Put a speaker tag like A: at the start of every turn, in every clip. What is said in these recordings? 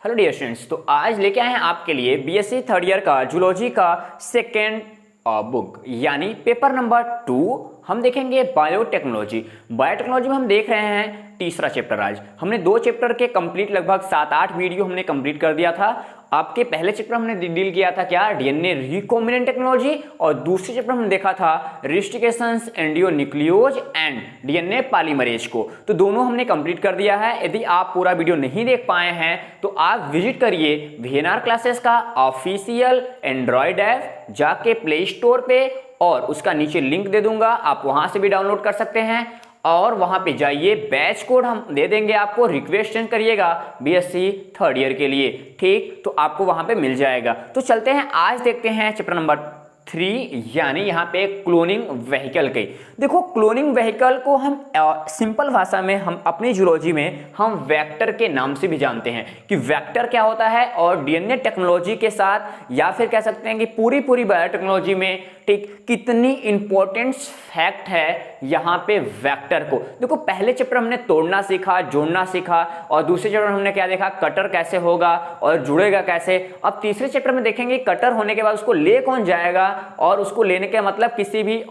A: Hello dear students, तो आज लेके आए हैं आपके लिए बीएससी थर्ड ईयर का जूलॉजी का सेकेंड बुक यानी पेपर नंबर 2। हम देखेंगे बायोटेक्नोलॉजी। बायोटेक्नोलॉजी में हम देख रहे हैं तीसरा चैप्टर। आज हमने 2 चैप्टर के कंप्लीट लगभग 7-8 वीडियो हमने कंप्लीट कर दिया था। आपके पहले चैप्टर हमने डील किया था क्या, डीएनए रिकॉम्बिनेंट टेक्नोलॉजी, और दूसरे चैप्टर हमने देखा था रेस्ट्रिकेशंस एंडियोन्यूक्लियोज एंड डीएनए पॉलीमरेज को। तो दोनों हमने कंप्लीट कर दिया है। यदि आप पूरा वीडियो नहीं देख पाए हैं तो आप विजिट करिए वीएनआर क्लासेस का ऑफिशियल एंड्रॉइड ऐप, जाके प्ले स्टोर पे, और उसका नीचे लिंक दे दूंगा, आप वहां से भी डाउनलोड कर सकते हैं। और वहां पे जाइए, बैच कोड हम दे देंगे आपको, रिक्वेस्ट सेंड करिएगा बीएससी थर्ड ईयर के लिए, ठीक, तो आपको वहां पे मिल जाएगा। तो चलते हैं, आज देखते हैं चैप्टर नंबर 3 यानी यहाँ पे क्लोनिंग व्हीकल के। देखो, क्लोनिंग व्हीकल को हम सिंपल भाषा में हम अपनी जूलॉजी में हम वेक्टर के नाम से भी जानते हैं कि वेक्टर क्या होता है। और डीएनए टेक्नोलॉजी के साथ, या फिर कह सकते हैं कि पूरी बायोटेक्नोलॉजी में, ठीक, कितनी इंपॉर्टेंट फैक्ट है यहाँ पे वेक्टर को। देखो, पहले चैप्टर हमने तोड़ना सीखा, जोड़ना सीखा, और दूसरे चैप्टर हमने क्या देखा, कटर कैसे होगा और जुड़ेगा कैसे। अब तीसरे चैप्टर में देखेंगे कटर होने के बाद उसको ले कौन जाएगा, और उसको लेने के मतलब किसी भी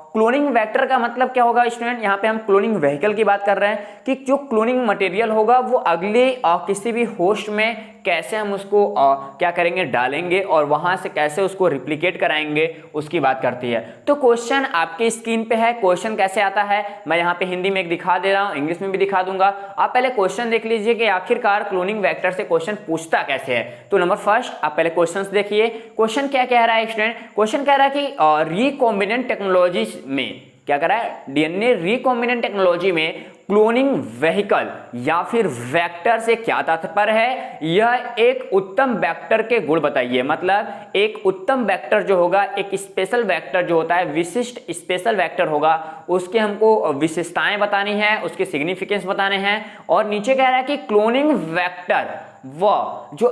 A: क्लोनिंग वेक्टर का मतलब क्या होगा स्टूडेंट। यहाँ पे हम क्लोनिंग व्हीकल की बात कर रहे हैं कि जो क्लोनिंग मटेरियल होगा वो अगले किसी भी होस्ट में कैसे हम उसको क्या करेंगे, डालेंगे, और वहां से कैसे उसको रिप्लिकेट कराएंगे, उसकी बात करती है। तो क्वेश्चन आपके स्क्रीन पे है। क्वेश्चन कैसे आता है मैं यहाँ पे हिंदी में एक दिखा दे रहा हूँ, इंग्लिश में भी दिखा दूंगा। आप पहले क्वेश्चन देख लीजिए कि आखिरकार क्लोनिंग वेक्टर से क्वेश्चन पूछता कैसे है। तो नंबर फर्स्ट, आप पहले क्वेश्चन देखिए। क्वेश्चन क्या कह रहा है स्टूडेंट, क्वेश्चन कह रहा है कि रिकॉम्बिनेंट टेक्नोलॉजी में क्या कर रहा है, डीएनए रिकॉम्बिनेंट टेक्नोलॉजी में क्लोनिंग व्हीकल या फिर वेक्टर से क्या तात्पर्य है। यह एक उत्तम वेक्टर के गुण बताइए। मतलब एक उत्तम वेक्टर जो होगा, एक स्पेशल वेक्टर जो होता है, विशिष्ट स्पेशल वेक्टर होगा, उसके हमको विशेषताएं बतानी है, उसके सिग्निफिकेंस बताने हैं। और नीचे कह रहा है कि क्लोनिंग वेक्टर वह जो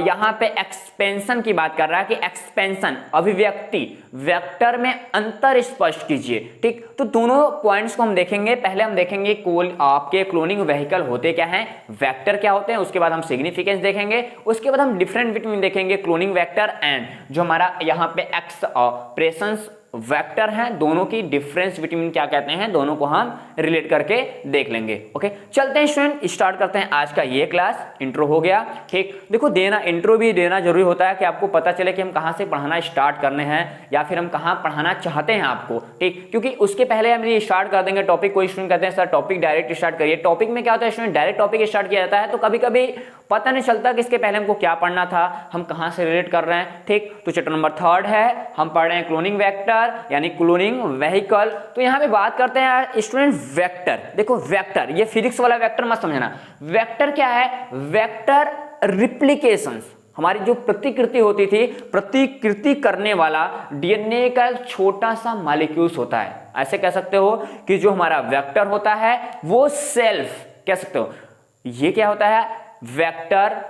A: यहाँ पे एक्सपेंशन की बात कर रहा है कि एक्सपेंशन अभिव्यक्ति वेक्टर में अंतर स्पष्ट कीजिए, ठीक। तो दोनों पॉइंट्स को हम देखेंगे। पहले हम देखेंगे आपके क्लोनिंग व्हीकल होते क्या हैं, वेक्टर क्या होते हैं, उसके बाद हम सिग्निफिकेंस देखेंगे, उसके बाद हम डिफरेंट बिटवीन देखेंगे क्लोनिंग वेक्टर एंड जो हमारा यहाँ पे एक्सप्रेशंस वेक्टर हैं, दोनों की डिफरेंस बिटवीन क्या कहते हैं, दोनों को हम रिलेट करके देख लेंगे। ओके, चलते हैं स्टूडेंट, स्टार्ट करते हैं आज का ये क्लास। इंट्रो हो गया, ठीक। देखो, देना इंट्रो भी देना जरूरी होता है कि आपको पता चले कि हम कहाँ से पढ़ाना स्टार्ट करने हैं या फिर हम कहाँ पढ़ाना चाहते हैं आपको, ठीक। क्योंकि उसके पहले हम ये स्टार्ट कर देंगे टॉपिक। कोई स्टूडेंट कहते हैं सर टॉपिक डायरेक्ट स्टार्ट करिए। टॉपिक में क्या होता है स्टूडेंट, डायरेक्ट टॉपिक स्टार्ट किया जाता है तो कभी कभी पता नहीं चलता कि इसके पहले हमको क्या पढ़ना था, हम कहाँ से रिलेट कर रहे हैं, ठीक। तो चैप्टर नंबर 3 है, हम पढ़ रहे हैं क्लोनिंग वेक्टर यानी क्लोनिंग व्हीकल। तो यहाँ पे बात करते हैं स्टूडेंट वेक्टर। देखो, वेक्टर ये फिजिक्स वाला वेक्टर मत समझना। वेक्टर क्या है, वेक्टर रिप्लिकेशंस, हमारी जो प्रतिकृति होती थी, प्रतिकृति करने वाला डीएनए का एक छोटा सा मॉलिक्यूल्स होता है। ऐसे कह सकते हो कि जो हमारा वेक्टर होता है वो सेल्फ कह सकते हो, ये क्या होता है, वेक्टर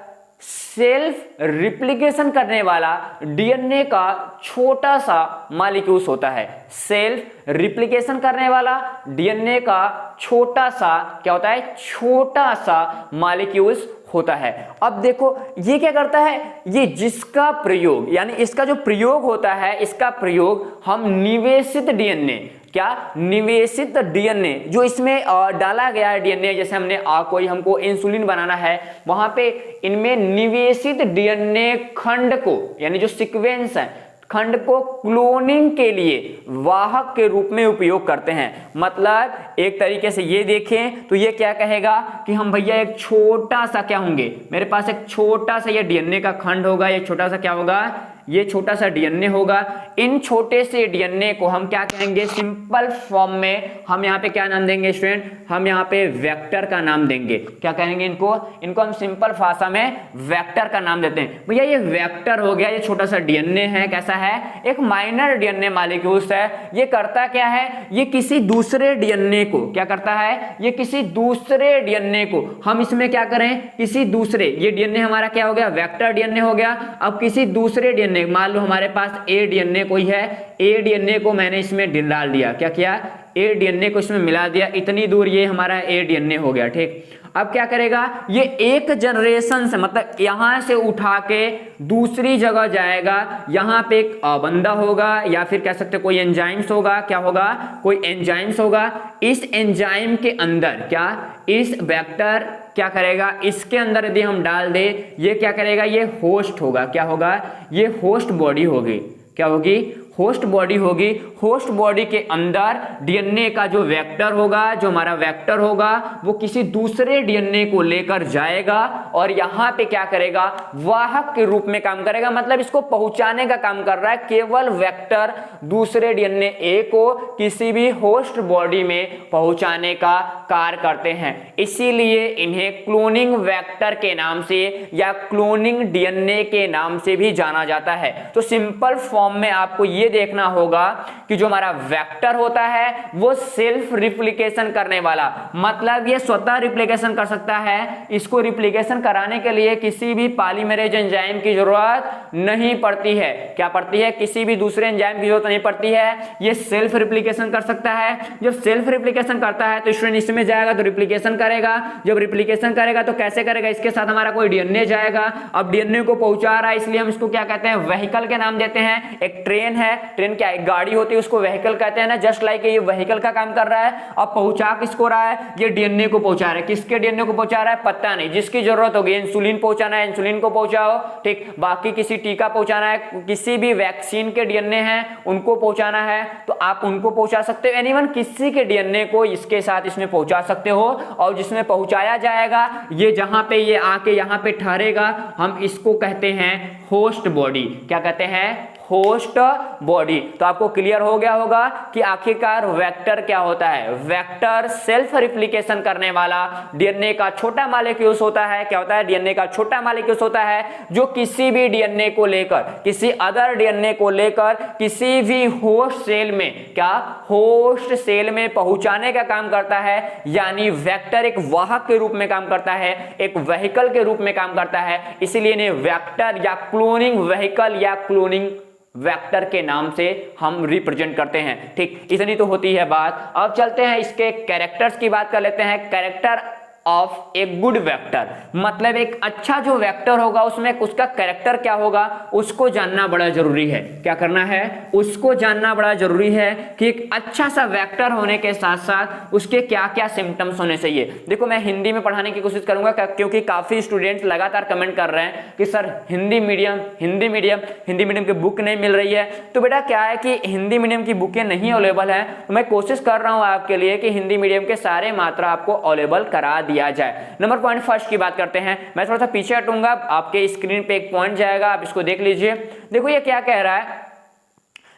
A: सेल्फ रिप्लिकेशन करने वाला डीएनए का छोटा सा मॉलिक्यूल्स होता है। सेल्फ रिप्लिकेशन करने वाला डीएनए का छोटा सा क्या होता है, छोटा सा मॉलिक्यूल्स होता है। अब देखो, ये क्या करता है, ये जिसका प्रयोग यानी इसका जो प्रयोग होता है, इसका प्रयोग हम निवेशित डीएनए, क्या निवेशित डीएनए जो इसमें डाला गया है डीएनए, जैसे हमने कोई हमको इंसुलिन बनाना है, वहां पे इनमें निवेशित डीएनए खंड को यानी जो सीक्वेंस है खंड को क्लोनिंग के लिए वाहक के रूप में उपयोग करते हैं। मतलब एक तरीके से ये देखें तो ये क्या कहेगा कि हम भैया एक छोटा सा क्या होंगे, मेरे पास एक छोटा सा ये डीएनए का खंड होगा, ये छोटा सा क्या होगा, ये छोटा सा डीएनए होगा। इन छोटे से डीएनए को हम क्या कहेंगे, सिंपल फॉर्म में हम यहाँ पे क्या नाम देंगे स्टूडेंट, हम यहाँ पे वेक्टर का नाम देंगे। क्या कहेंगे इनको हम सिंपल भाषा में वेक्टर का नाम देते हैं। भैया ये वेक्टर हो गया, ये छोटा सा डीएनए है, कैसा है, एक माइनर डीएनए मॉलिक्यूल्स है। ये करता क्या है, ये किसी दूसरे डीएनए को क्या करता है, ये किसी दूसरे डीएनए को हम इसमें क्या करें, किसी दूसरे, ये डीएनए हमारा क्या हो गया, वेक्टर डीएनए हो गया। अब किसी दूसरे डीएनए, मान लो हमारे पास ए डीएनए कोई है, ए डीएनए को मैंने इसमें डाल दिया, क्या किया, ए डीएनए को इसमें मिला दिया, इतनी दूर ये हमारा ए डीएनए हो गया, ठीक। अब क्या करेगा, ये एक जनरेशन से मतलब यहां से उठा के दूसरी जगह जाएगा, यहां पे एक बंदा होगा या फिर कह सकते कोई एंजाइम्स होगा, क्या होगा, कोई एंजाइम्स होगा। इस एंजाइम के अंदर क्या, इस वेक्टर क्या करेगा, इसके अंदर यदि हम डाल दे, ये क्या करेगा, ये होस्ट होगा, क्या होगा, ये होस्ट बॉडी होगी, क्या होगी, होस्ट बॉडी होगी। होस्ट बॉडी के अंदर डीएनए का जो वेक्टर होगा, जो हमारा वेक्टर होगा, वो किसी दूसरे डीएनए को लेकर जाएगा और यहां पे क्या करेगा, वाहक के रूप में काम करेगा, मतलब इसको पहुंचाने का काम कर रहा है। केवल वेक्टर दूसरे डीएनए ए को किसी भी होस्ट बॉडी में पहुंचाने का कार्य करते हैं, इसीलिए इन्हें क्लोनिंग वेक्टर के नाम से या क्लोनिंग डीएनए के नाम से भी जाना जाता है। तो सिंपल फॉर्म में आपको ये देखना होगा कि जो हमारा वेक्टर होता है वो सेल्फ रिप्लिकेशन करने वाला, मतलब ये स्वतः रिप्लिकेशन कर सकता है, इसको रिप्लिकेशन कराने के लिए किसी भी पॉलीमरेज एंजाइम की जरूरत नहीं पड़ती है। क्या पड़ती है, किसी भी दूसरे एंजाइम की जरूरत नहीं पड़ती है, ये सेल्फ रिप्लिकेशन कर सकता है। जब सेल्फ रिप्लिकेशन करता है तो स्टूडेंट इसमें जाएगा तो रिप्लिकेशन करेगा, जब रिप्लिकेशन करेगा तो कैसे करेगा, इसके साथ हमारा कोई डीएनए जाएगा। अब डीएनए को पहुंचा रहा है, इसलिए हम इसको क्या कहते हैं, व्हीकल के नाम देते हैं। एक ट्रेन है, ट्रेन क्या है, गाड़ी होती है, उसको व्हीकल कहते हैं ना, जस्ट लाइक ये व्हीकल का काम कर रहा है। अब पहुंचा किसको रहा है, ये डीएनए को पहुंचा रहा है। किसके डीएनए को पहुंचा रहा है, पता नहीं, जिसकी जरूरत होगी, इंसुलिन पहुंचाना है इंसुलिन को पहुंचाओ, ठीक, बाकी किसी टीका पहुंचाना है, किसी भी वैक्सीन के डीएनए हैं उनको पहुंचाना है तो आप उनको पहुंचा सकते हो। एनीवन किसी के डीएनए को इसके साथ इसमें पहुंचा सकते हो, और जिसमें पहुंचाया जाएगा ये जहां पे ये आके यहां पे ठहरेगा, हम इसको कहते हैं होस्ट बॉडी। क्या कहते हैं, होस्ट बॉडी। तो आपको क्लियर हो गया होगा कि आखिरकार वेक्टर क्या होता है। वेक्टर सेल्फ रिप्लिकेशन करने वाला डीएनए का छोटा मॉलिक्यूल्स होता है। क्या होता है, डीएनए का छोटा मॉलिक्यूल्स होता है जो किसी भी डीएनए को लेकर, किसी अदर डीएनए को लेकर किसी भी होस्ट सेल में, क्या, होस्ट सेल में पहुंचाने का काम करता है। यानी वेक्टर एक वाहक के रूप में काम करता है, एक व्हीकल के रूप में काम करता है, इसीलिए इन्हें वेक्टर या क्लोनिंग व्हीकल या क्लोनिंग वेक्टर के नाम से हम रिप्रेजेंट करते हैं। ठीक, इतनी तो होती है बात। अब चलते हैं इसके कैरेक्टर्स की बात कर लेते हैं। Character of a good vector, मतलब एक अच्छा जो वेक्टर होगा उसमें उसका कैरेक्टर क्या होगा, उसको जानना बड़ा जरूरी है। क्या करना है, उसको जानना बड़ा जरूरी है कि एक अच्छा सा वेक्टर होने के साथ साथ उसके क्या क्या सिम्टम्स होने चाहिए। देखो मैं हिंदी में पढ़ाने की कोशिश करूंगा क्योंकि काफी स्टूडेंट्स लगातार कमेंट कर रहे हैं कि सर हिंदी मीडियम की बुक नहीं मिल रही है। तो बेटा क्या है कि हिंदी मीडियम की बुकें नहीं अवेलेबल है, तो मैं कोशिश कर रहा हूं आपके लिए कि हिंदी मीडियम के सारे मात्रा आपको अवेलेबल करा दिया जाए। नंबर पॉइंट फर्स्ट की बात करते हैं। मैं थोड़ा सा पीछे हटूंगा, आपके स्क्रीन पे एक पॉइंट जाएगा, आप इसको देख लीजिए। देखो ये क्या कह रहा है,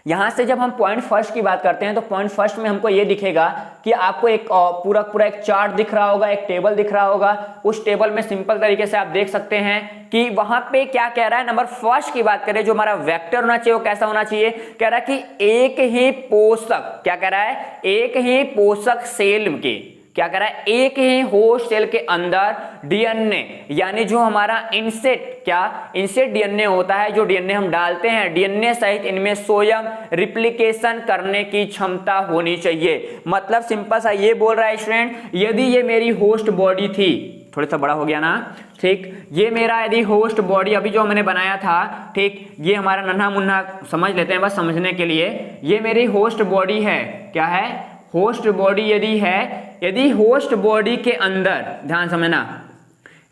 A: यहां से जब हम पॉइंट फर्स्ट की बात करते हैं तो पॉइंट फर्स्ट में हमको ये दिखेगा कि आपको एक पूरा एक चार्ट दिख रहा होगा, एक टेबल दिख रहा होगा। उस टेबल में सिंपल तरीके से आप देख सकते हैं कि वहां पे क्या कह रहा है। नंबर फर्स्ट की बात करें, जो हमारा वेक्टर होना चाहिए वो कैसा होना चाहिए, कह रहा है कि एक ही पोषक, क्या कह रहा है, एक ही पोषक सेल के, क्या कह रहा है, एक ही होस्ट सेल के अंदर डीएनए, यानी जो हमारा इनसेट, क्या इनसेट डीएनए होता है, जो डीएनए हम डालते हैं, डीएनए सहित इनमें स्वयं रिप्लिकेशन करने की क्षमता होनी चाहिए। मतलब सिंपल सा ये बोल रहा है स्टूडेंट, यदि ये मेरी होस्ट बॉडी थी, थोड़ा सा बड़ा हो गया ना, ठीक, ये मेरा यदि होस्ट बॉडी अभी जो मैंने बनाया था, ठीक, ये हमारा नन्हा मुन्ना समझ लेते हैं बस समझने के लिए, ये मेरी होस्ट बॉडी है। क्या है, होस्ट बॉडी यदि है, यदि होस्ट बॉडी के अंदर, ध्यान समझना,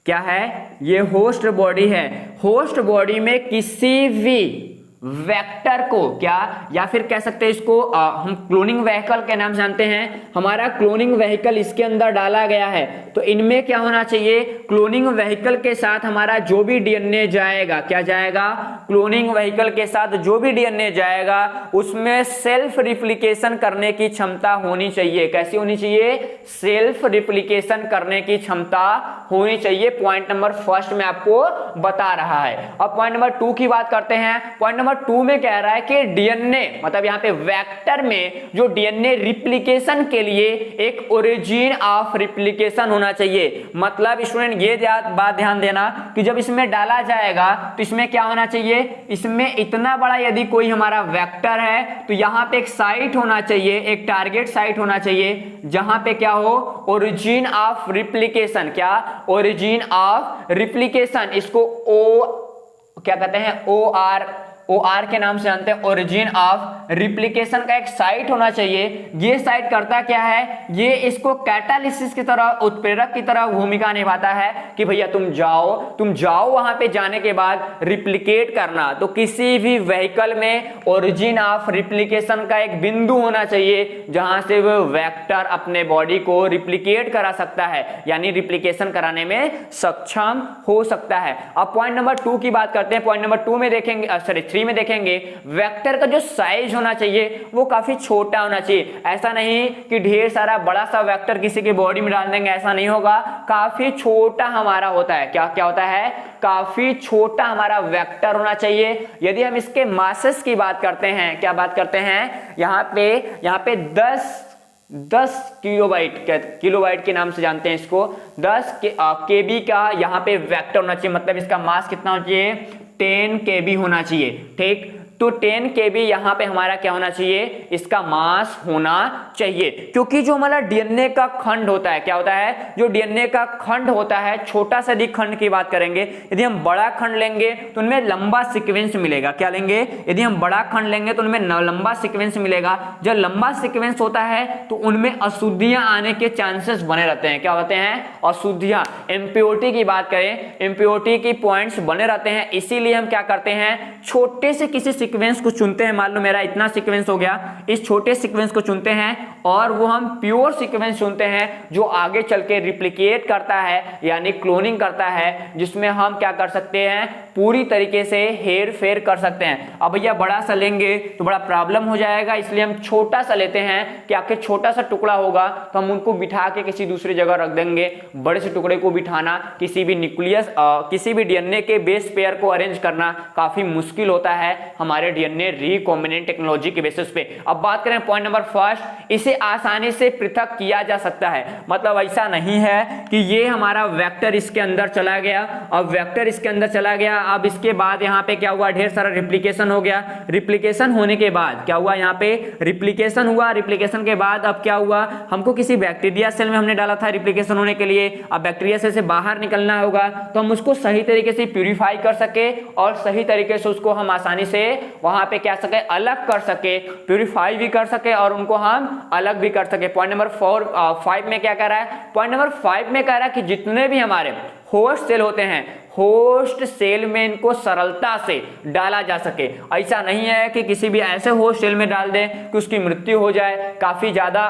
A: क्या है, ये होस्ट बॉडी है, होस्ट बॉडी में किसी भी वेक्टर को, क्या, या फिर कह सकते हैं इसको हम क्लोनिंग व्हीकल के नाम जानते हैं, हमारा क्लोनिंग व्हीकल इसके अंदर डाला गया है। तो इनमें क्या होना चाहिए, क्लोनिंग व्हीकल के साथ हमारा जो भी डीएनए जाएगा, क्या जाएगा, क्लोनिंग व्हीकल के साथ जो भी डीएनए जाएगा उसमें सेल्फ रिप्लिकेशन करने की क्षमता होनी चाहिए। कैसी होनी चाहिए, सेल्फ रिप्लिकेशन करने की क्षमता होनी चाहिए। पॉइंट नंबर फर्स्ट में आपको बता रहा है। अब पॉइंट नंबर 2 की बात करते हैं। पॉइंट नंबर नंबर 2 में कह रहा है कि डीएनए मतलब यहाँ पे वेक्टर में जो डीएनए रिप्लिकेशन के लिए एक ओरिजिन ऑफ रिप्लिकेशन होना चाहिए। मतलब स्टूडेंट ये बात ध्यान देना कि जब इसमें डाला जाएगा तो इसमें क्या होना चाहिए, इसमें इतना बड़ा यदि कोई हमारा वेक्टर है तो यहाँ पे एक साइट होना चाहिए, एक टारगेट साइट होना चाहिए जहां पे क्या हो, ओरिजिन ऑफ रिप्लिकेशन। क्या? Origin of replication. इसको क्या कहते हैं, OR के नाम से जानते हैं, ओरिजिन ऑफ रिप्लिकेशन का एक साइट होना चाहिए। ये साइट करता क्या है, ये इसको कैटालिसिस की तरह, उत्प्रेरक की तरह भूमिका निभाता है कि भैया तुम जाओ वहां पे जाने के बाद रिप्लिकेट करना। तो किसी भी व्हीकल में ओरिजिन ऑफ रिप्लिकेशन का एक बिंदु होना चाहिए जहां से वो वेक्टर अपने बॉडी को रिप्लिकेट करा सकता है, यानी रिप्लिकेशन कराने में सक्षम हो सकता है। अब पॉइंट नंबर 2 की बात करते हैं। पॉइंट नंबर 2 में देखेंगे, 3 में देखेंगे, वेक्टर का जो साइज होना चाहिए वो काफी छोटा होना चाहिए। ऐसा नहीं कि ढेर सारा बड़ा सा वेक्टर किसी की बॉडी में डाल देंगे, ऐसा नहीं होगा। काफी छोटा हमारा होता है, क्या होता है, काफी छोटा हमारा वेक्टर होना चाहिए। यदि हम इसके मासेस की बात करते हैं, क्या बात करते हैं, यहाँ पे 10 किलोबाइट के नाम से जानते हैं इसको, 10 केबी का यहाँ पे वेक्टर होना चाहिए। मतलब इसका मास कितना होना चाहिए, 10 केबी होना चाहिए। ठीक, तो 10 केबी यहाँ पे हमारा क्या होना चाहिए, इसका मास होना चाहिए। क्योंकि जो हमारा डीएनए का खंड होता है, क्या होता है, जो डीएनए का खंड होता है, छोटा से अधिक खंड की बात करेंगे। यदि हम बड़ा खंड लेंगे तो उनमें लंबा सीक्वेंस मिलेगा। क्या लेंगे, यदि हम बड़ा खंड लेंगे तो उनमें लंबा सीक्वेंस मिलेगा। जब लंबा सीक्वेंस होता है तो उनमें अशुद्धियां आने के चांसेस बने रहते हैं। क्या होते हैं, अशुद्धियां। इम्प्योरिटी की बात करें, इम्प्योरिटी की पॉइंट्स बने रहते हैं। इसीलिए हम क्या करते हैं, छोटे से किसी सीक्वेंस को चुनते हैं। मान लो मेरा इतना सीक्वेंस हो गया, इस छोटे सीक्वेंस को चुनते हैं और वो हम प्योर सीक्वेंस चुनते हैं जो आगे चल के रिप्लिकेट करता है, यानी क्लोनिंग करता है, जिसमें हम क्या कर सकते हैं, पूरी तरीके से हेर फेर कर सकते हैं। अब भैया बड़ा सा लेंगे तो बड़ा प्रॉब्लम हो जाएगा, इसलिए हम छोटा सा लेते हैं कि आखिर छोटा सा टुकड़ा होगा तो हम उनको बिठा के किसी दूसरी जगह रख देंगे। बड़े से टुकड़े को बिठाना, किसी भी न्यूक्लियस किसी भी डीएनए के बेस पेयर को अरेंज करना काफी मुश्किल होता है हमारे डीएनए रिकॉम्बिनेंट टेक्नोलॉजी के बेसिस पे। अब बात करें पॉइंट नंबर 1, इसे आसानी से पृथक किया जा सकता है। मतलब ऐसा नहीं है कि ये हमारा वेक्टर इसके अंदर चला गया, अब वेक्टर इसके अंदर चला गया, अब इसके बाद यहाँ पे क्या हुआ, ढेर सारा रिप्लिकेशन हो गया। रिप्लिकेशन होने के बाद क्या हुआ, यहाँ पे रिप्लिकेशन हुआ। रिप्लिकेशन के बाद अब क्या हुआ, हमको किसी बैक्टीरिया सेल में हमने डाला था रिप्लिकेशन होने के लिए। अब बैक्टीरिया सेल से बाहर निकलना होगा तो हम उसको सही तरीके से प्यूरिफाई कर सके और सही तरीके से उसको हम आसानी से वहां पे क्या सके, अलग कर सके, प्यूरिफाई भी कर सके और उनको हम अलग भी कर सके। पॉइंट नंबर 5 में क्या कह रहा है, पॉइंट नंबर 5 में कह रहा है कि जितने भी हमारे होस्ट सेल होते हैं, होस्ट सेल में इनको सरलता से डाला जा सके। ऐसा नहीं है कि किसी भी ऐसे होस्ट सेल में डाल दें कि उसकी मृत्यु हो जाए, काफी ज्यादा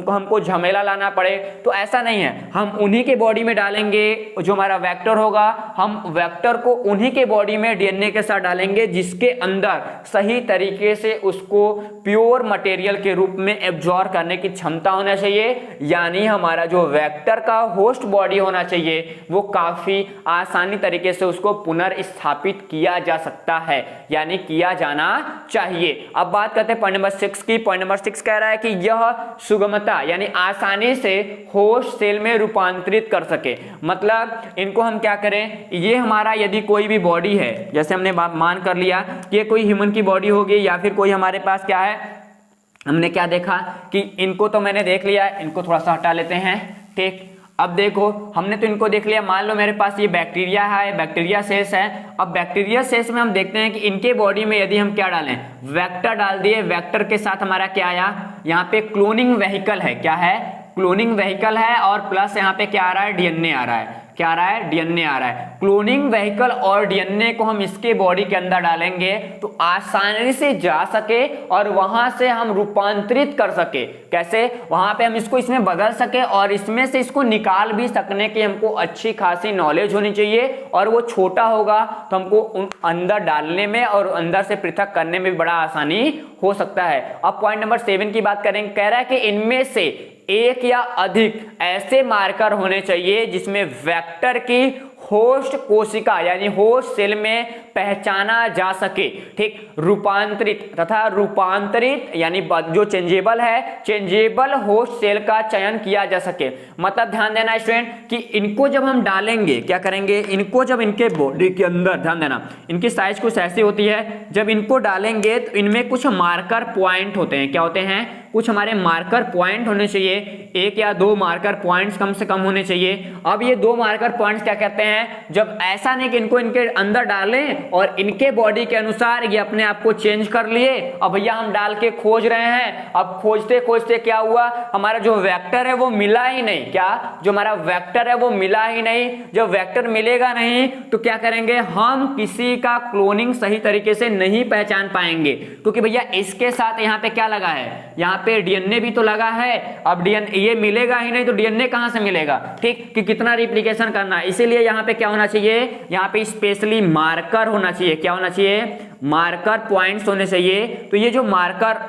A: हमको झमेला लाना पड़े, तो ऐसा नहीं है। हम उन्हीं के बॉडी में डालेंगे, जो हमारा वेक्टर होगा, हम वेक्टर को उन्हीं के बॉडी में डीएनए के साथ डालेंगे जिसके अंदर सही तरीके से उसको प्योर मटेरियल के रूप में एब्जॉर्ब करने की क्षमता होना चाहिए। यानी हमारा जो वेक्टर का होस्ट बॉडी होना चाहिए वो काफी आसानी तरीके से उसको पुनर्स्थापित किया जा सकता है, यानी किया जाना चाहिए। अब बात करते हैं पॉइंट नंबर 6 की। पॉइंट नंबर 6 कह रहा है कि यह सुगमता यानी आसानी से होस्ट सेल में रूपांतरित कर सके। मतलब इनको हम क्या करें, ये हमारा यदि कोई भी बॉडी है, जैसे हमने मान कर लिया कि ये कोई ह्यूमन की बॉडी होगी या फिर कोई हमारे पास क्या है, हमने क्या देखा कि इनको तो मैंने देख लिया, इनको थोड़ा सा हटा लेते हैं। ठीक, अब देखो हमने तो इनको देख लिया। मान लो मेरे पास ये बैक्टीरिया है, बैक्टीरिया सेल्स है। अब बैक्टीरिया सेल्स में हम देखते हैं कि इनके बॉडी में यदि हम क्या डालें, वेक्टर डाल दिए। वेक्टर के साथ हमारा क्या आया, यहाँ पे क्लोनिंग व्हीकल है। क्या है, क्लोनिंग व्हीकल है और प्लस यहाँ पे क्या आ रहा है, डीएनए आ रहा है। क्या आ रहा है, डीएनए आ रहा है। क्लोनिंग व्हीकल और डीएनए को हम इसके बॉडी के अंदर डालेंगे तो आसानी से जा सके और वहां से हम रूपांतरित कर सके। कैसे, वहां पे हम इसको इसमें बदल सके और इसमें से इसको निकाल भी सकने की हमको अच्छी खासी नॉलेज होनी चाहिए। और वो छोटा होगा तो हमको अंदर डालने में और अंदर से पृथक करने में भी बड़ा आसानी हो सकता है। अब पॉइंट नंबर 7 की बात करेंगे। कह रहा है कि इनमें से एक या अधिक ऐसे मार्कर होने चाहिए जिसमें वेक्टर की होस्ट कोशिका यानी होस्ट सेल में पहचाना जा सके। ठीक, रूपांतरित तथा रूपांतरित यानी जो चेंजेबल है, चेंजेबल होस्ट सेल का चयन किया जा सके। मतलब ध्यान देना स्टूडेंट कि इनको जब हम डालेंगे, क्या करेंगे, इनको जब इनके बॉडी के अंदर, ध्यान देना इनकी साइज कुछ ऐसी होती है, जब इनको डालेंगे तो इनमें कुछ मार्कर पॉइंट होते हैं। क्या होते हैं? कुछ हमारे मार्कर पॉइंट होने चाहिए, 1 या 2 मार्कर पॉइंट्स कम से कम होने चाहिए। अब ये 2 मार्कर पॉइंट्स क्या कहते हैं? जब ऐसा नहीं कि इनको इनके अंदर डालें और इनके बॉडी के अनुसार ये अपने आप को चेंज कर लिए, अब भैया हम डाल के खोज रहे हैं, अब खोजते खोजते क्या हुआ, हमारा जो वेक्टर है वो मिला ही नहीं। क्या? जो हमारा वेक्टर है वो मिला ही नहीं। जब वेक्टर मिलेगा नहीं तो क्या करेंगे, हम किसी का क्लोनिंग सही तरीके से नहीं पहचान पाएंगे, क्योंकि भैया इसके साथ यहाँ पे क्या लगा है, यहाँ पे डीएनए भी तो लगा है। अब डीएनए ये मिलेगा ही नहीं तो डीएनए कहां से मिलेगा? ठीक, कि कितना रिप्लिकेशन करना है। इसीलिए यहाँ पे क्या होना चाहिए, यहाँ पे स्पेशली मार्कर होना चाहिए। क्या होना चाहिए? मार्कर पॉइंट्स होने चाहिए। तो ये जो मार्कर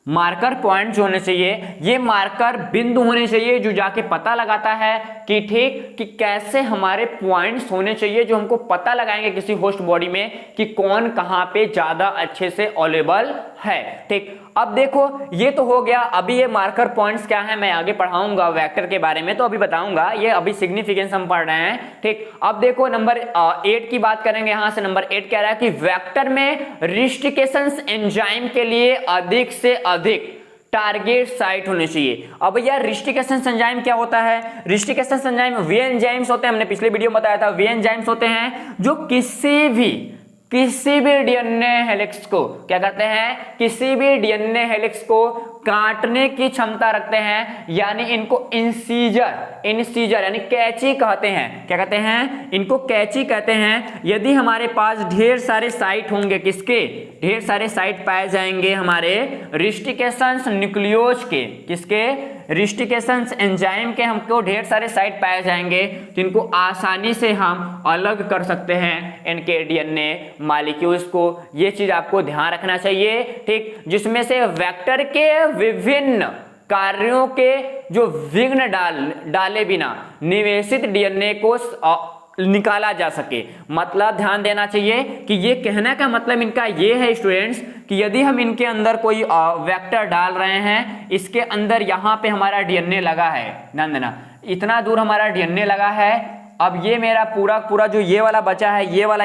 A: मार्कर पॉइंट्स होने चाहिए, ये मार्कर बिंदु होने चाहिए जो जाके पता लगाता है कि ठीक कि कैसे हमारे पॉइंट्स होने चाहिए जो हमको पता लगाएंगे किसी होस्ट बॉडी में कि कौन कहां पे ज्यादा अच्छे से अवेलेबल है। ठीक, अब देखो ये तो हो गया। अभी ये मार्कर पॉइंट्स क्या है मैं आगे पढ़ाऊंगा वेक्टर के बारे में, तो अभी बताऊंगा, ये अभी सिग्निफिकेंस हम पढ़ रहे हैं। ठीक, अब देखो नंबर 8 की बात करेंगे। यहां से नंबर 8 कह रहा है कि वेक्टर में रिस्ट्रिकेशन एंजाइम के लिए अधिक से अधिक टारगेट साइट होनी चाहिए। अब भैया रिस्ट्रिकेशन एंजाइम क्या होता है? रिस्ट्रिकेशन एंजाइम वे एंजाइम्स होते हैं, हमने पिछले वीडियो में बताया था, वे एंजाइम्स होते हैं जो किसी भी डीएनए हेलिक्स को क्या करते हैं, किसी भी डीएनए हेलिक्स को काटने की क्षमता रखते हैं, यानी इनको इंसीजर यानी कैंची कहते हैं। क्या कहते हैं? इनको कैंची कहते हैं। यदि हमारे पास ढेर सारे साइट होंगे, किसके? ढेर सारे साइट पाए जाएंगे हमारे रिस्ट्रिकेशन न्यूक्लियोज के, किसके? रिस्ट्रिकेशन एंजाइम के हमको ढेर सारे साइट पाए जाएंगे, जिनको आसानी से हम अलग कर सकते हैं इनके डीएनए मॉलिक्यूल्स को। ये चीज आपको ध्यान रखना चाहिए। ठीक, जिसमें से वेक्टर के विभिन्न कार्यों के जो विघ्न डाले बिना निवेशित डीएनए को निकाला जा सके। मतलब ध्यान देना चाहिए कि ये कहने का मतलब इनका ये है स्टूडेंट्स कि यदि हम इनके अंदर कोई वेक्टर डाल रहे हैं, इसके अंदर यहाँ पे हमारा डीएनए लगा है, ध्यान देना इतना दूर हमारा डीएनए लगा है। अब ये मेरा पूरा जो ये वाला बचा है, ये वाला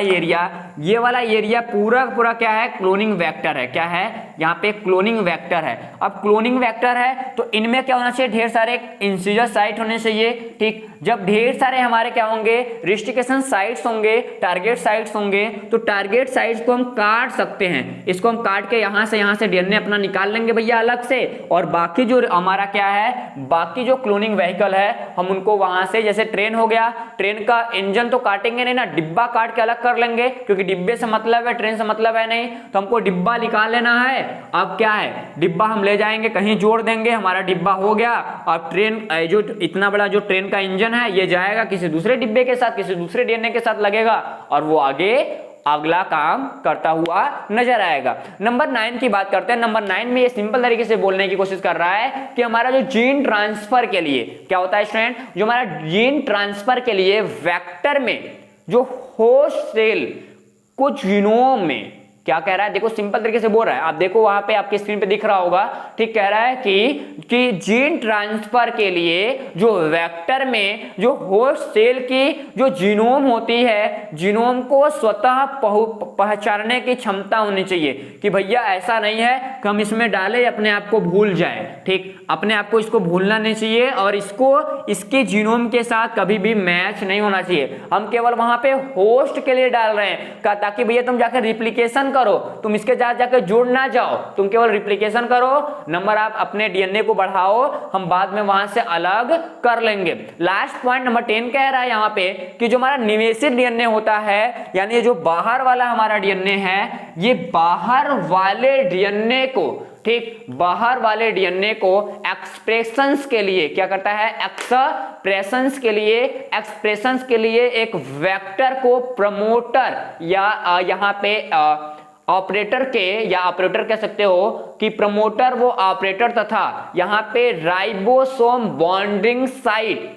A: एरिया पूरा क्या है? क्लोनिंग वेक्टर है। क्या है? यहाँ पे क्लोनिंग वेक्टर है। अब क्लोनिंग वेक्टर है तो इनमें क्या होना चाहिए? ढेर सारे इंसीजर साइट होने चाहिए। ठीक, जब ढेर सारे हमारे क्या होंगे? रिस्ट्रिकेशन साइट्स होंगे, टारगेट साइट्स होंगे, तो टारगेट साइट्स को हम काट सकते हैं। इसको हम काट के यहाँ से डीएनए अपना निकाल लेंगे भैया अलग से, और बाकी जो हमारा क्या है, बाकी जो क्लोनिंग व्हीकल है हम उनको वहां से, जैसे ट्रेन हो गया, ट्रेन का इंजन तो काटेंगे नहीं ना, डिब्बा काट के अलग कर लेंगे, क्योंकि डिब्बे से मतलब है, ट्रेन से मतलब है नहीं, तो हमको डिब्बा निकाल लेना है। अब क्या है, डिब्बा हम ले जाएंगे कहीं जोड़ देंगे, हमारा डिब्बा हो गया। अब ट्रेन जो इतना बड़ा जो ट्रेन का इंजन है ये जाएगा किसी दूसरे डिब्बे के साथ, किसी दूसरे डीएनए के साथ लगेगा और वो आगे अगला काम करता हुआ नजर आएगा। नंबर 9 की बात करते हैं। नंबर 9 में ये सिंपल तरीके से बोलने की कोशिश कर रहा है कि हमारा जो जीन ट्रांसफर के लिए क्या होता है स्टूडेंट, जो हमारा जीन ट्रांसफर के लिए वेक्टर में जो होस्ट सेल को जीनोम में क्या कह रहा है, देखो सिंपल तरीके से बोल रहा है, आप देखो वहां पे आपके स्क्रीन पे दिख रहा होगा, ठीक, कह रहा है कि जीन ट्रांसफर के लिए जो वेक्टर में जो होस्ट सेल की जो जीनोम होती है, जीनोम को स्वतः पहचानने की क्षमता होनी चाहिए कि भैया ऐसा नहीं है कि हम इसमें डाले अपने आप को भूल जाए। ठीक, अपने आप को इसको भूलना नहीं चाहिए और इसको इसके जीनोम के साथ कभी भी मैच नहीं होना चाहिए। हम केवल वहां पे होस्ट के लिए डाल रहे हैं ताकि भैया तुम जाकर रिप्लिकेशन करो, तुम इसके साथ जाकर जुड़ ना जाओ, तुम केवल रिप्लिकेशन करो, नंबर आप अपने डीएनए को बढ़ाओ, हम बाद में वहां से अलग कर लेंगे। लास्ट पॉइंट नंबर 10 कह रहा है यहाँ पे कि जो हमारा निवेशित डीएनए होता है, यानी जो बाहर वाला हमारा डीएनए है, ये बाहर वाले डीएनए को, ठीक, बाहर वाले डीएनए को एक्सप्रेशंस के लिए क्या करता है, एक्सप्रेशंस के लिए एक वेक्टर को प्रमोटर या यहाँ पे ऑपरेटर के, या ऑपरेटर कह सकते हो कि प्रमोटर वो ऑपरेटर तथा यहाँ पे राइबोसोम बॉन्डिंग साइट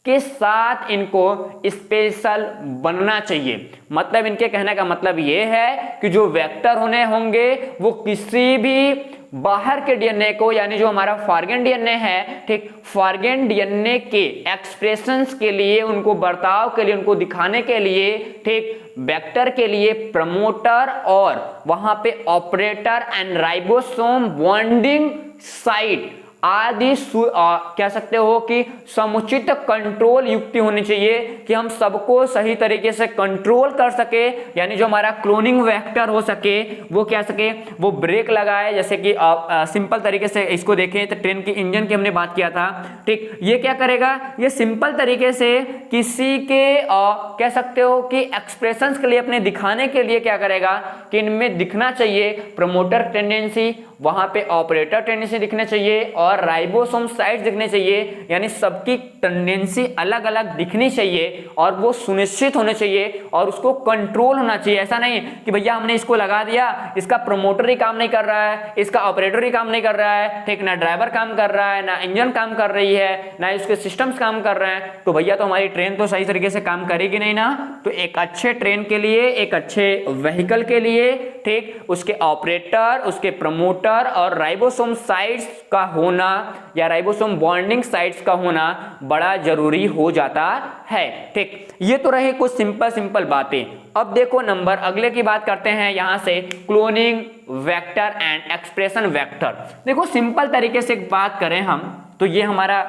A: के साथ इनको स्पेशल बनना चाहिए। मतलब इनके कहने का मतलब ये है कि जो वेक्टर होने होंगे वो किसी भी बाहर के डीएनए को, यानी जो हमारा फॉरेन डीएनए है, ठीक, फॉरेन डीएनए के एक्सप्रेशंस के लिए, उनको बर्ताव के लिए, उनको दिखाने के लिए, ठीक, वेक्टर के लिए प्रमोटर और वहां पे operator and ribosome bonding site आदि कह सकते हो कि समुचित कंट्रोल युक्ति होनी चाहिए कि हम सबको सही तरीके से कंट्रोल कर सके, यानी जो हमारा क्लोनिंग वेक्टर हो सके वो क्या सके, वो ब्रेक लगाए। जैसे कि सिंपल तरीके से इसको देखें तो ट्रेन के इंजन की हमने बात किया था, ठीक, ये क्या करेगा, ये सिंपल तरीके से किसी के कह सकते हो कि एक्सप्रेशंस के लिए, अपने दिखाने के लिए क्या करेगा कि इनमें दिखना चाहिए प्रमोटर टेंडेंसी, वहां पे ऑपरेटर टेंडेंसी दिखने चाहिए और राइबोसोम साइट्स दिखने चाहिए, यानी सबकी टेंडेंसी अलग अलग दिखनी चाहिए और वो सुनिश्चित होने चाहिए और उसको कंट्रोल होना चाहिए। ऐसा नहीं कि भैया हमने इसको लगा दिया, इसका प्रमोटर ही काम नहीं कर रहा है, इसका ऑपरेटर ही काम नहीं कर रहा है, ठीक, ना ड्राइवर काम कर रहा है, ना इंजन काम कर रही है, ना इसके सिस्टम्स काम कर रहे हैं, तो भैया तो हमारी ट्रेन तो सही तरीके से काम करेगी नहीं ना। तो एक अच्छे ट्रेन के लिए, एक अच्छे व्हीकल के लिए, ठीक, उसके ऑपरेटर, उसके प्रमोटर और राइबोसोम साइट्स का होना या राइबोसोम बॉन्डिंग साइट्स का होना बड़ा जरूरी हो जाता है, ठीक। ये तो रहे कुछ सिंपल बातें। अब देखो नंबर अगले की बात करते हैं, यहां से cloning vector and expression vector. देखो सिंपल तरीके से बात करें हम तो ये हमारा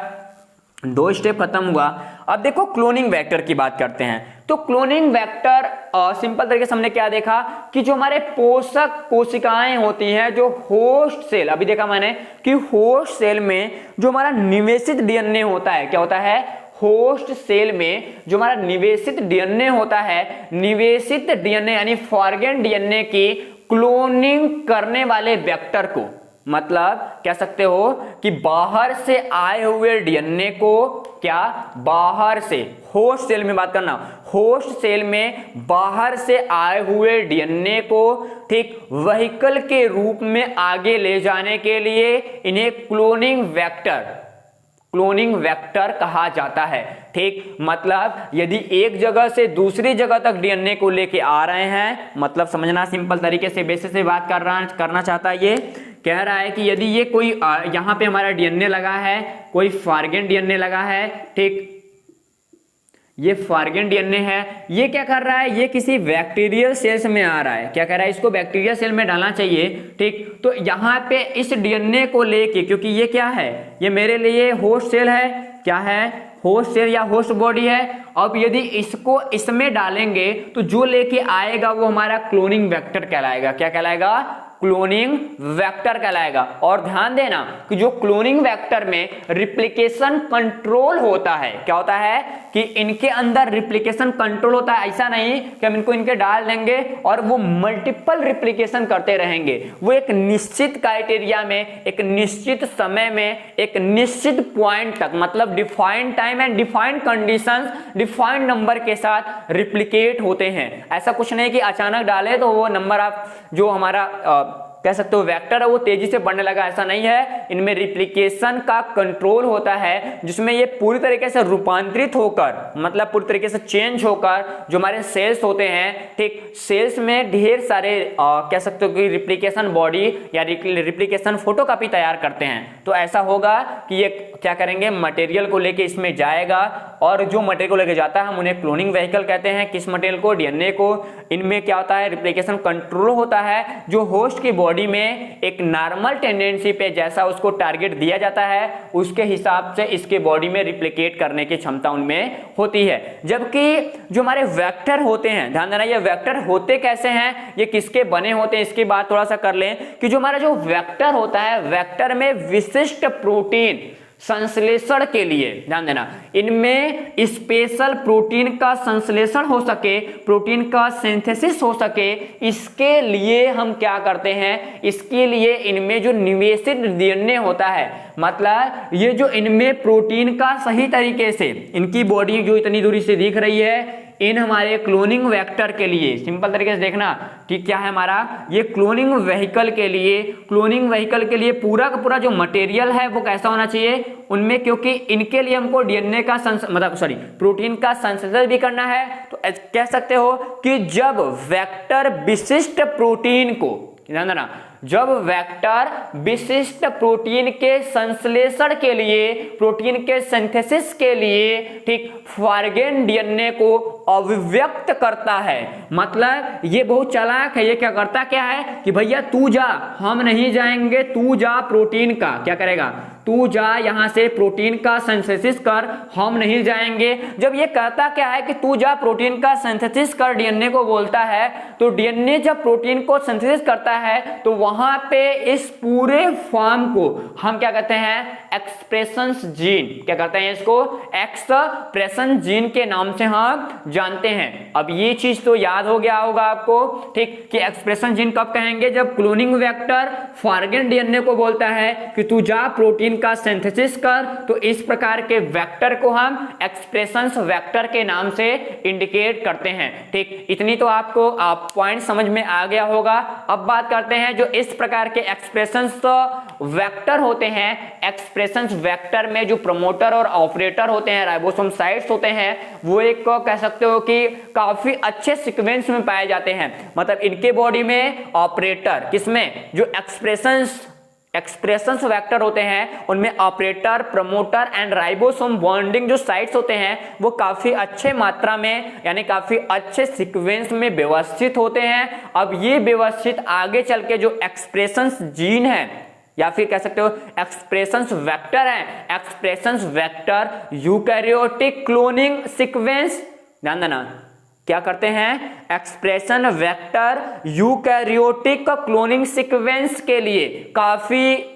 A: 2 स्टेप खत्म हुआ। अब देखो क्लोनिंग वेक्टर की बात करते हैं। तो क्लोनिंग वेक्टर सिंपल तरीके से हमने क्या देखा कि जो हमारे पोषक कोशिकाएं होती हैं, जो होस्ट सेल, अभी देखा मैंने कि होस्ट सेल में जो हमारा निवेशित डीएनए होता है, क्या होता है, होस्ट सेल में जो हमारा निवेशित डीएनए होता है, निवेशित डीएनए यानी फॉरेन डीएनए की क्लोनिंग करने वाले वेक्टर को, मतलब कह सकते हो कि बाहर से आए हुए डीएनए को, क्या, बाहर से, होस्ट सेल में बात करना, होस्ट सेल में बाहर से आए हुए डीएनए को, ठीक, व्हीकल के रूप में आगे ले जाने के लिए इन्हें क्लोनिंग वेक्टर कहा जाता है, ठीक। मतलब यदि एक जगह से दूसरी जगह तक डीएनए को लेके आ रहे हैं, मतलब समझना सिंपल तरीके से, बेसिस से बात करना चाहता है, ये कह रहा है कि यदि ये कोई यहां पे हमारा डीएनए लगा है, कोई फॉरेन डीएनए लगा है, ठीक, ये फॉरेन डीएनए है, ये क्या कर रहा है, ये किसी बैक्टीरियल सेल्स में आ रहा है, क्या कह रहा है, इसको बैक्टीरियल सेल में डालना चाहिए, ठीक। तो यहाँ पे इस डीएनए को लेके, क्योंकि ये क्या है, ये मेरे लिए होस्ट सेल है, क्या है, होस्ट सेल या होस्ट बॉडी है। अब यदि इसको इसमें डालेंगे तो जो लेके आएगा वो हमारा क्लोनिंग वेक्टर कहलाएगा, क्या कहलाएगा, क्लोनिंग वेक्टर कहलाएगा। और ध्यान देना कि जो क्लोनिंग वेक्टर में रिप्लिकेशन कंट्रोल होता है, क्या होता है कि इनके अंदर रिप्लिकेशन कंट्रोल होता है। ऐसा नहीं कि हम इनको इनके डाल देंगे और वो मल्टीपल रिप्लिकेशन करते रहेंगे, वो एक निश्चित क्राइटेरिया में, एक निश्चित समय में, एक निश्चित पॉइंट तक, मतलब defined time and defined conditions, defined number के साथ रिप्लिकेट होते हैं। ऐसा कुछ नहीं कि अचानक डाले तो वो नंबर आप जो हमारा कह सकते हो वेक्टर है वो तेजी से बढ़ने लगा, ऐसा नहीं है। इनमें रिप्लिकेशन का कंट्रोल होता है जिसमें ये पूरी तरीके से रूपांतरित होकर, मतलब पूरी तरीके से चेंज होकर जो हमारे सेल्स होते हैं, ठीक, सेल्स में ढेर सारे कह सकते हो कि रिप्लिकेशन बॉडी या रिप्लिकेशन फोटोकॉपी तैयार करते हैं। तो ऐसा होगा कि ये क्या करेंगे, मटेरियल को लेके इसमें जाएगा और जो मटेरियल को लेके जाता है हम उन्हें क्लोनिंग व्हीकल कहते हैं। किस मटेरियल को, डीएनए को। इनमें क्या होता है, रिप्लिकेशन कंट्रोल होता है जो होस्ट की बॉडी में एक नॉर्मल टेंडेंसी पे जैसा उसको टारगेट दिया जाता है उसके हिसाब से इसके बॉडी में रिप्लिकेट करने की क्षमता उनमें होती है। जबकि जो हमारे वेक्टर होते हैं, ध्यान देना ये वेक्टर होते कैसे हैं, ये किसके बने होते हैं, इसकी बात थोड़ा सा कर लें कि जो हमारा जो वेक्टर होता है, वेक्टर में विशिष्ट प्रोटीन संश्लेषण के लिए, ध्यान देना, इनमें स्पेशल प्रोटीन का संश्लेषण हो सके, प्रोटीन का सिंथेसिस हो सके, इसके लिए हम क्या करते हैं, इसके लिए इनमें जो निवेशित डीएनए होता है, मतलब ये जो इनमें प्रोटीन का सही तरीके से, इनकी बॉडी जो इतनी दूरी से दिख रही है, इन हमारे क्लोनिंग वेक्टर के लिए, सिंपल तरीके से देखना कि क्या है हमारा ये क्लोनिंग व्हीकल के लिए पूरा का पूरा जो मटेरियल है वो कैसा होना चाहिए उनमें, क्योंकि इनके लिए हमको डीएनए का प्रोटीन का संश्लेषण भी करना है। तो कह सकते हो कि जब वेक्टर विशिष्ट प्रोटीन को, ध्यान देना, जब वेक्टर विशिष्ट प्रोटीन के संश्लेषण के लिए, प्रोटीन के सिंथेसिस के लिए, ठीक, फॉरगेन डीएनए को अभिव्यक्त करता है, मतलब ये बहुत चालाक है। ये क्या करता क्या है कि भैया तू जा, हम नहीं जाएंगे, तू जा प्रोटीन का क्या करेगा, तू जा यहां से प्रोटीन का सिंथेसिस कर, हम नहीं जाएंगे। जब ये कहता क्या है कि तू जा प्रोटीन का सिंथेसिस कर, डीएनए को बोलता है, तो डीएनए जब प्रोटीन को सिंथेसिस करता है तो वहां पे इस पूरे फॉर्म को हम क्या कहते हैं, एक्सप्रेशन जीन, क्या कहते हैं इसको, एक्सप्रेशन जीन के नाम से हम जानते हैं। अब ये चीज तो याद हो गया होगा आपको, ठीक, कि एक्सप्रेशन जीन कब कहेंगे, जब क्लोनिंग वेक्टर फॉरगेन डीएनए को बोलता है कि तू जा प्रोटीन का सिंथेसिस कर, तो इस प्रकार के वेक्टर को हम एक्सप्रेशन वेक्टर के नाम से इंडिकेट करते हैं। ठीक, इतनी तो आपको पॉइंट समझ में आ गया होगा। अब बात करते हैं जो इस प्रकार के एक्सप्रेशन वेक्टर होते हैं, एक्सप्रेशन वेक्टर में जो प्रमोटर और ऑपरेटर होते हैं, राइबोसोम साइट्स होते हैं, वो एक को कह सकते हो कि काफी अच्छे सीक्वेंस में पाए जाते हैं। मतलब इनके बॉडी में ऑपरेटर, किसमें, जो एक्सप्रेशंस वेक्टर होते हैं उनमें operator, promoter and ribosome bonding जो साइट्स होते हैं वो काफी अच्छे मात्रा में, यानी काफी अच्छे सीक्वेंस में व्यवस्थित होते हैं। अब ये व्यवस्थित आगे चल के जो एक्सप्रेशंस जीन है या फिर कह सकते हो एक्सप्रेशंस वेक्टर है, expressions vector eukaryotic cloning sequence, ध्यान देना, क्या करते हैं, expression vector eukaryotic cloning sequence के लिए काफी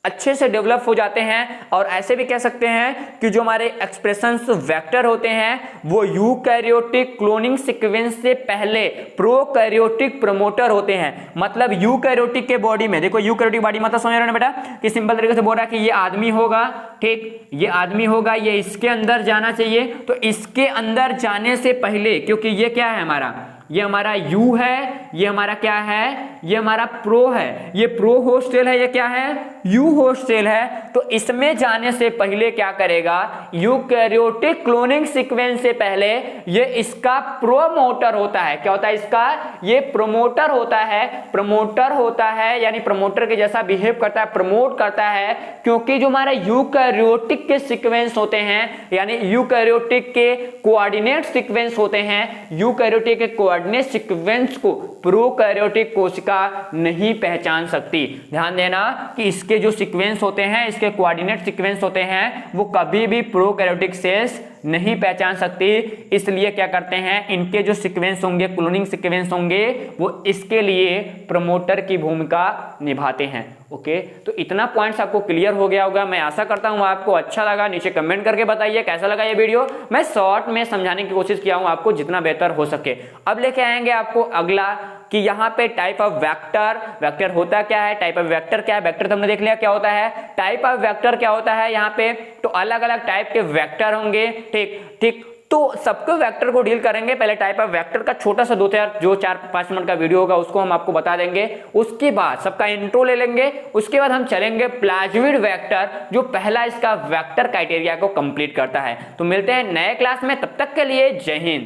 A: अच्छे से डेवलप हो जाते हैं। और ऐसे भी कह सकते हैं कि जो हमारे एक्सप्रेशंस वेक्टर होते हैं वो यूकैरियोटिक क्लोनिंग सीक्वेंस से पहले प्रोकैरियोटिक प्रमोटर होते हैं। मतलब यूकैरियोटिक के बॉडी में, देखो यूकैरियोटिक बॉडी मतलब समझ रहे हो ना बेटा, कि सिंपल तरीके से बोल रहा है कि ये आदमी होगा, ठीक, ये आदमी होगा, ये इसके अंदर जाना चाहिए। तो इसके अंदर जाने से पहले, क्योंकि ये क्या है हमारा, ये हमारा यू है, ये हमारा क्या है, ये हमारा प्रो है, ये प्रो होस्ट सेल है, ये क्या है, यू होस्ट सेल है। तो इसमें जाने से पहले क्या करेगा, यूकैरियोटिक क्लोनिंग सीक्वेंस से पहले ये इसका प्रोमोटर होता है। क्या होता है इसका, ये प्रोमोटर होता है, प्रमोटर होता है, यानी प्रमोटर के जैसा बिहेव करता है, प्रमोट करता है। क्योंकि जो हमारे यूकैरियोटिक के सीक्वेंस होते हैं, यानी यूकैरियोटिक के कोऑर्डिनेट सीक्वेंस होते हैं, यूकैरियोटिक के कोऑर्डिनेट सीक्वेंस को प्रोकैरियोटिक कोशिका नहीं पहचान सकती। ध्यान देना कि इसके जो सीक्वेंस होते हैं, इसके कोऑर्डिनेट सीक्वेंस होते हैं, वो कभी भी प्रोकैरियोटिक सेल्स नहीं पहचान सकती। इसलिए क्या करते हैं, इनके जो सीक्वेंस होंगे, क्लोनिंग सीक्वेंस होंगे, वो इसके लिए प्रमोटर की भूमिका निभाते हैं। ओके, तो इतना पॉइंट्स आपको क्लियर हो गया होगा। मैं आशा करता हूं आपको अच्छा लगा। नीचे कमेंट करके बताइए कैसा लगा ये वीडियो। मैं शॉर्ट में समझाने की कोशिश किया हूं आपको जितना बेहतर हो सके। अब लेके आएंगे आपको अगला कि यहाँ पे टाइप ऑफ वेक्टर, वेक्टर होता क्या है, टाइप ऑफ वेक्टर क्या है। वेक्टर तो हमने देख लिया क्या होता है, टाइप ऑफ वेक्टर क्या होता है। यहाँ पे तो अलग अलग टाइप के वेक्टर होंगे, ठीक ठीक, तो सबको वेक्टर को डील करेंगे। पहले टाइप ऑफ वेक्टर का छोटा सा 2-4-5 मिनट का वीडियो होगा, उसको हम आपको बता देंगे। उसके बाद सबका इंट्रो ले लेंगे, उसके बाद हम चलेंगे प्लाज्मिड वेक्टर, जो पहला इसका वेक्टर क्राइटेरिया को कंप्लीट करता है। तो मिलते हैं नए क्लास में, तब तक के लिए जय हिंद।